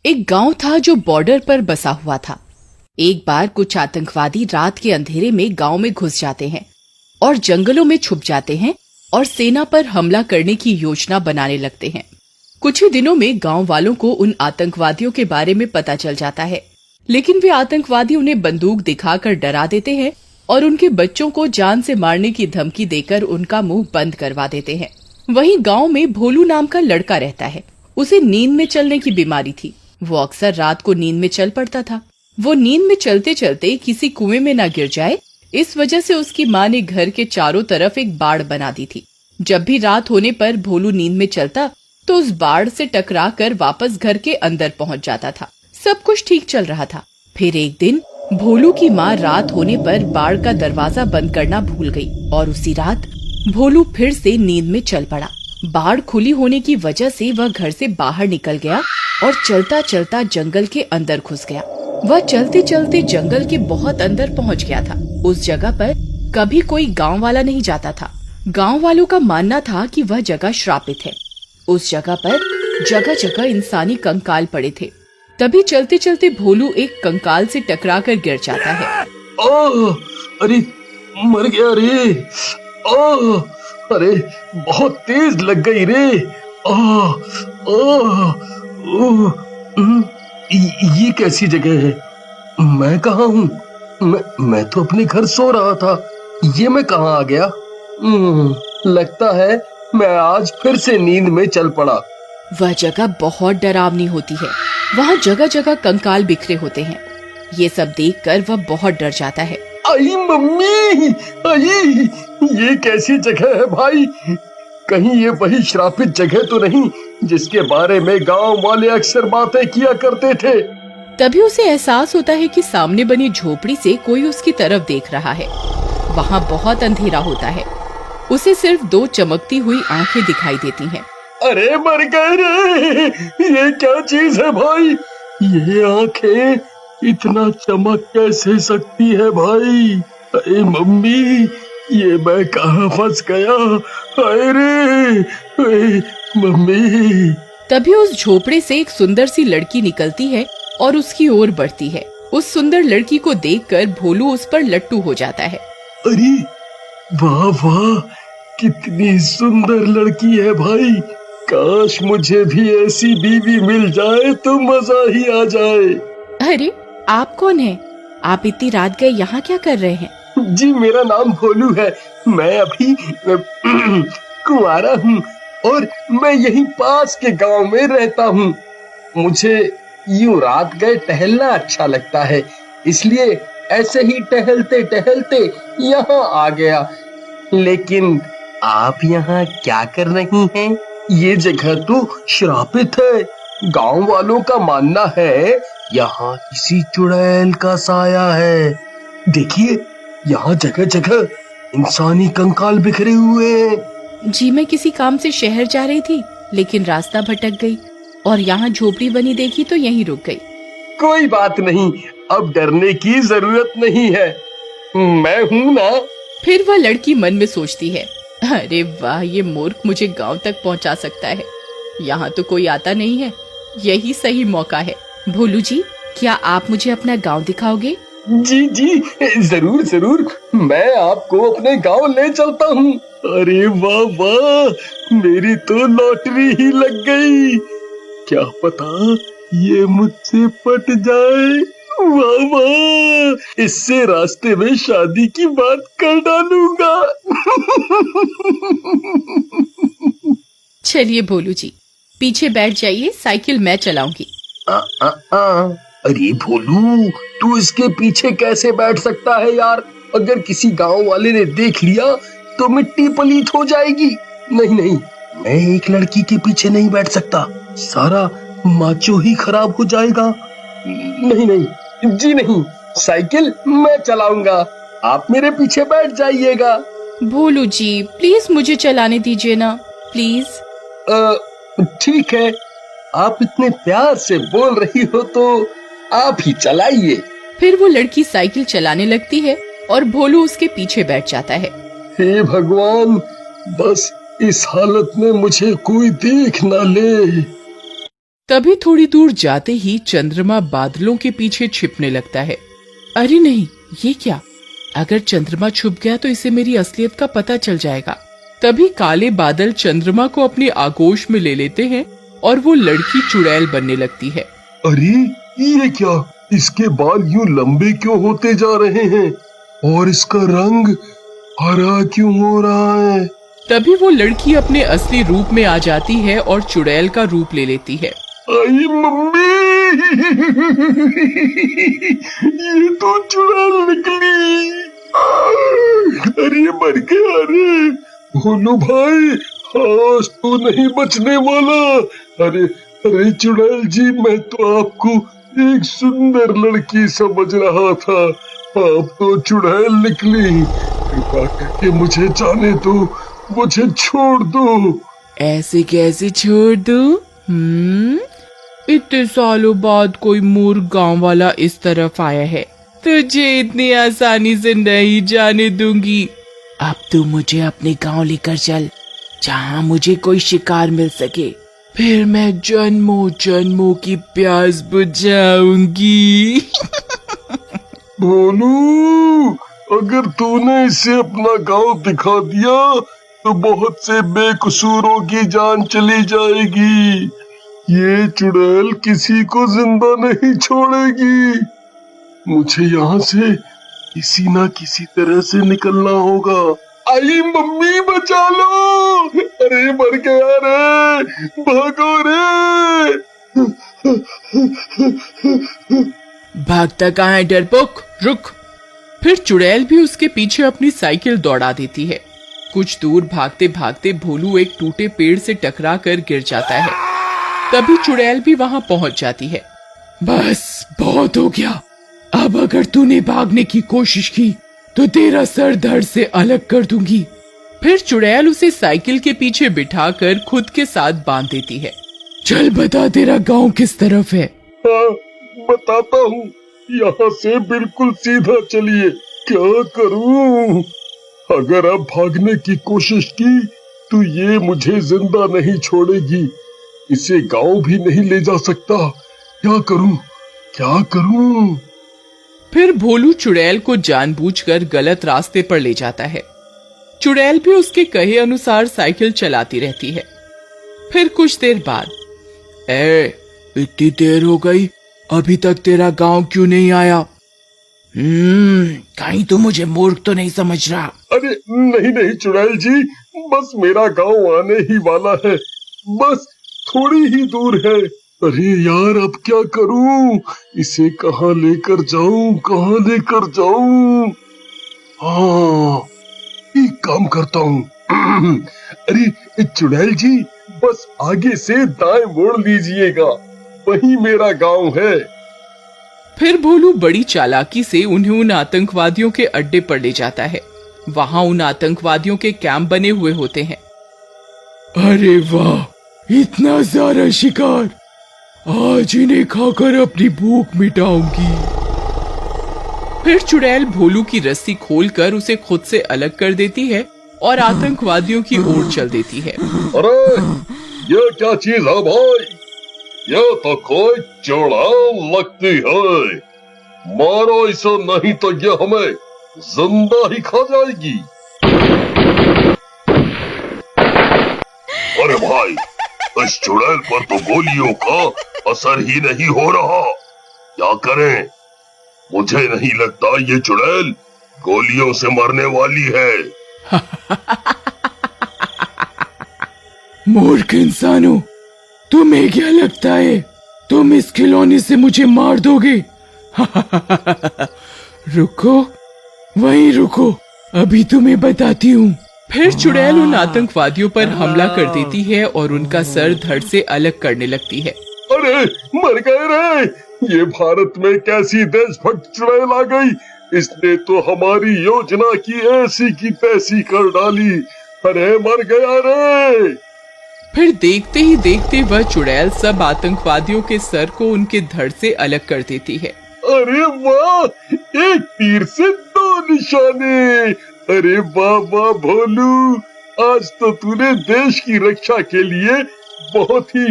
एक गांव था जो बॉर्डर पर बसा हुआ था। एक बार कुछ आतंकवादी रात के अंधेरे में गांव में घुस जाते हैं और जंगलों में छुप जाते हैं और सेना पर हमला करने की योजना बनाने लगते हैं। कुछ ही दिनों में गांव वालों को उन आतंकवादियों के बारे में पता चल जाता है, लेकिन वे आतंकवादी उन्हें बंदूक दिखाकर डरा देते हैं और उनके बच्चों को जान से मारने की धमकी देकर उनका मुंह बंद करवा देते हैं। वहीं गांव में भोलू नाम का लड़का रहता है। उसे नींद में चलने की बीमारी थी। वो अक्सर रात को नींद में चल पड़ता था। वो नींद में चलते चलते किसी कुएं में न गिर जाए, इस वजह से उसकी माँ ने घर के चारों तरफ एक बाड़ बना दी थी। जब भी रात होने पर भोलू नींद में चलता तो उस बाड़ से टकरा कर वापस घर के अंदर पहुंच जाता था। सब कुछ ठीक चल रहा था। फिर एक दिन भोलू की माँ रात होने पर बाड़ का दरवाजा बंद करना भूल गई और उसी रात भोलू फिर से नींद में चल पड़ा। बाड़ खुली होने की वजह से वह घर से बाहर निकल गया और चलता चलता जंगल के अंदर घुस गया। वह चलते चलते जंगल के बहुत अंदर पहुंच गया था। उस जगह पर कभी कोई गांव वाला नहीं जाता था। गांव वालों का मानना था कि वह जगह श्रापित है। उस जगह पर जगह जगह इंसानी कंकाल पड़े थे। तभी चलते चलते भोलू एक कंकाल से टकराकर गिर जाता है। ओह, अरे मर गया रे। ओह, अरे बहुत तेज लग गई रे। ओह, ओह, ओह, ये कैसी जगह है? मैं कहाँ हूँ? मैं तो अपने घर सो रहा था। ये मैं कहाँ आ गया? लगता है मैं आज फिर से नींद में चल पड़ा। वह जगह बहुत डरावनी होती है। वहाँ जगह जगह कंकाल बिखरे होते हैं। ये सब देखकर वह बहुत डर जाता है। आई मम्मी, आई, ये कैसी जगह है भाई? कहीं ये वही श्रापित जगह तो नहीं जिसके बारे में गांव वाले अक्सर बातें किया करते थे? तभी उसे एहसास होता है कि सामने बनी झोपड़ी से कोई उसकी तरफ देख रहा है। वहाँ बहुत अंधेरा होता है। उसे सिर्फ दो चमकती हुई आंखें दिखाई देती हैं। अरे मर गए रे, ये क्या चीज है भाई? ये आंखें इतना चमक कैसे सकती है भाई? अरे मम्मी, ये मैं कहाँ फंस गया? अरे मम्मी। तभी उस झोपड़े से एक सुंदर सी लड़की निकलती है और उसकी ओर बढ़ती है। उस सुंदर लड़की को देखकर भोलू उस पर लट्टू हो जाता है। अरे वाह वाह, कितनी सुंदर लड़की है भाई। काश मुझे भी ऐसी बीवी मिल जाए तो मजा ही आ जाए। अरे आप कौन हैं? आप इतनी रात गए यहाँ क्या कर रहे हैं? जी मेरा नाम भोलू है। मैं अभी कुंवारा हूँ और मैं यहीं पास के गांव में रहता हूँ। मुझे यूं रात गए टहलना अच्छा लगता है, इसलिए ऐसे ही टहलते टहलते यहाँ आ गया। लेकिन आप यहाँ क्या कर रही हैं? ये जगह तो श्रापित है। गांव वालों का मानना है यहाँ किसी चुड़ैल का साया है। देखिए, यहाँ जगह जगह इंसानी कंकाल बिखरे हुए हैं। जी मैं किसी काम से शहर जा रही थी, लेकिन रास्ता भटक गई और यहाँ झोपड़ी बनी देखी तो यहीं रुक गई। कोई बात नहीं, अब डरने की जरूरत नहीं है, मैं हूँ ना। फिर वह लड़की मन में सोचती है, अरे वाह, ये मूर्ख मुझे गांव तक पहुंचा सकता है। यहाँ तो कोई आता नहीं है, यही सही मौका है। भोलू जी, क्या आप मुझे अपना गांव दिखाओगे? जी जी, जरूर जरूर, मैं आपको अपने गांव ले चलता हूँ। अरे वाह वाह, मेरी तो लॉटरी ही लग गई। क्या पता ये मुझसे पट जाए। वाह वाह, इससे रास्ते में शादी की बात कर डालूंगा। चलिए भोलू जी, पीछे बैठ जाइए, साइकिल मैं चलाऊंगी। अरे भोलू, तू इसके पीछे कैसे बैठ सकता है यार? अगर किसी गांव वाले ने देख लिया तो मिट्टी पलीत हो जाएगी। नहीं नहीं, मैं एक लड़की के पीछे नहीं बैठ सकता, सारा माचो ही खराब हो जाएगा। नहीं नहीं जी नहीं, साइकिल मैं चलाऊंगा, आप मेरे पीछे बैठ जाइएगा। भोलू जी प्लीज मुझे चलाने दीजिए ना, प्लीज। ठीक है, आप इतने प्यार से बोल रही हो तो आप ही चलाइए। फिर वो लड़की साइकिल चलाने लगती है और भोलू उसके पीछे बैठ जाता है। हे भगवान, बस इस हालत में मुझे कोई देख ना ले। तभी थोड़ी दूर जाते ही चंद्रमा बादलों के पीछे छिपने लगता है। अरे नहीं, ये क्या? अगर चंद्रमा छुप गया तो इसे मेरी असलियत का पता चल जाएगा। तभी काले बादल चंद्रमा को अपनी आगोश में ले लेते हैं और वो लड़की चुड़ैल बनने लगती है। अरे ये क्या? इसके बाल यूं लंबे क्यों होते जा रहे हैं और इसका रंग हरा क्यों हो रहा है? तभी वो लड़की अपने असली रूप में आ जाती है और चुड़ैल का रूप ले लेती है। आई मम्मी, ये तो चुड़ैल निकली। अरे मर गया रे भोलू भाई, आज तो नहीं बचने वाला। अरे अरे चुड़ैल जी, मैं तो आपको एक सुंदर लड़की समझ रहा था, आप तो चुड़ैल निकली। कृपा करके मुझे जाने दो, मुझे छोड़ दो। ऐसे कैसे छोड़ दूं? इतने सालों बाद कोई मूर्ख गांव वाला इस तरफ आया है, तुझे इतनी आसानी से नहीं जाने दूंगी। अब तू मुझे अपने गांव लेकर चल, जहां मुझे कोई शिकार मिल सके, फिर मैं जन्मों जन्मों की प्यास बुझाऊंगी। भोलू, अगर तूने इसे अपना गांव दिखा दिया तो बहुत से बेकसूरों की जान चली जाएगी। ये चुड़ैल किसी को जिंदा नहीं छोड़ेगी। मुझे यहाँ से किसी ना किसी तरह से निकलना होगा। आई मम्मी, बचा लो। अरे मर गया रे, भागो रे। भागता कहाँ है डरपोक, रुक। फिर चुड़ैल भी उसके पीछे अपनी साइकिल दौड़ा देती है। कुछ दूर भागते भागते भोलू एक टूटे पेड़ से टकरा कर गिर जाता है। तभी चुड़ैल भी वहां पहुंच जाती है। बस बहुत हो गया, अब अगर तूने भागने की कोशिश की तो तेरा सर धड़ से अलग कर दूंगी। फिर चुड़ैल उसे साइकिल के पीछे बिठाकर खुद के साथ बांध देती है। चल बता, तेरा गांव किस तरफ है? हाँ, बताता हूँ। यहाँ से बिल्कुल सीधा चलिए। क्या करूँ? अगर अब भागने की कोशिश की तो ये मुझे जिंदा नहीं छोड़ेगी। इसे गांव भी नहीं ले जा सकता। क्या करूँ, क्या करूँ? फिर भोलू चुड़ैल को जानबूझकर गलत रास्ते पर ले जाता है। चुड़ैल भी उसके कहे अनुसार साइकिल चलाती रहती है। फिर कुछ देर बाद, इतनी देर हो गई, अभी तक तेरा गांव क्यों नहीं आया? कहीं तू मुझे मूर्ख तो नहीं समझ रहा? अरे नहीं नहीं चुड़ैल जी, बस मेरा गांव आने ही वाला है, बस थोड़ी ही दूर है। अरे यार, अब क्या करूं? इसे कहाँ लेकर जाऊं, कहाँ लेकर जाऊं? हाँ, एक काम करता हूँ। अरे चुड़ैल जी, बस आगे से दाएं मोड़ लीजिएगा, वही मेरा गांव है। फिर भोलू बड़ी चालाकी से उन्हें उन आतंकवादियों के अड्डे पर ले जाता है। वहां उन आतंकवादियों के कैंप बने हुए होते हैं। अरे वाह, इतना सारा शिकार! आज इन्हें खाकर अपनी भूख मिटाऊंगी। फिर चुड़ैल भोलू की रस्सी खोलकर उसे खुद से अलग कर देती है और आतंकवादियों की ओर चल देती है। अरे ये क्या चीज है भाई? ये तो कोई चुड़ैल लगती है। मारो इसे, नहीं तो ये हमें जिंदा ही खा जाएगी। अरे भाई, इस चुड़ैल पर तो गोलियों का असर ही नहीं हो रहा। क्या करें? मुझे नहीं लगता ये चुड़ैल गोलियों से मरने वाली है। मूर्ख इंसानों, तुम्हें क्या लगता है तुम इस खिलौने से मुझे मार दोगे? रुको, वहीं रुको, अभी तुम्हें बताती हूँ। फिर चुड़ैल उन आतंकवादियों पर हमला कर देती है और उनका सर धड़ से अलग करने लगती है। अरे मर गए रे! ये भारत में कैसी देशभक्त चुड़ैल आ गई! इसने तो हमारी योजना की ऐसी की तैसी कर डाली। अरे मर गया रे! फिर देखते ही देखते वह चुड़ैल सब आतंकवादियों के सर को उनके धड़ से अलग कर देती है। अरे वाह, एक तीर से दो निशाने! अरे वाह वाह भोलू, आज तो तूने देश की रक्षा के लिए बहुत ही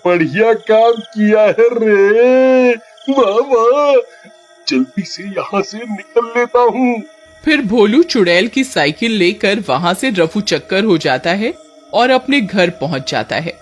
बढ़िया काम किया है रे। मामा, जल्दी से यहाँ से निकल लेता हूँ। फिर भोलू चुड़ैल की साइकिल लेकर वहाँ से रफू चक्कर हो जाता है और अपने घर पहुँच जाता है।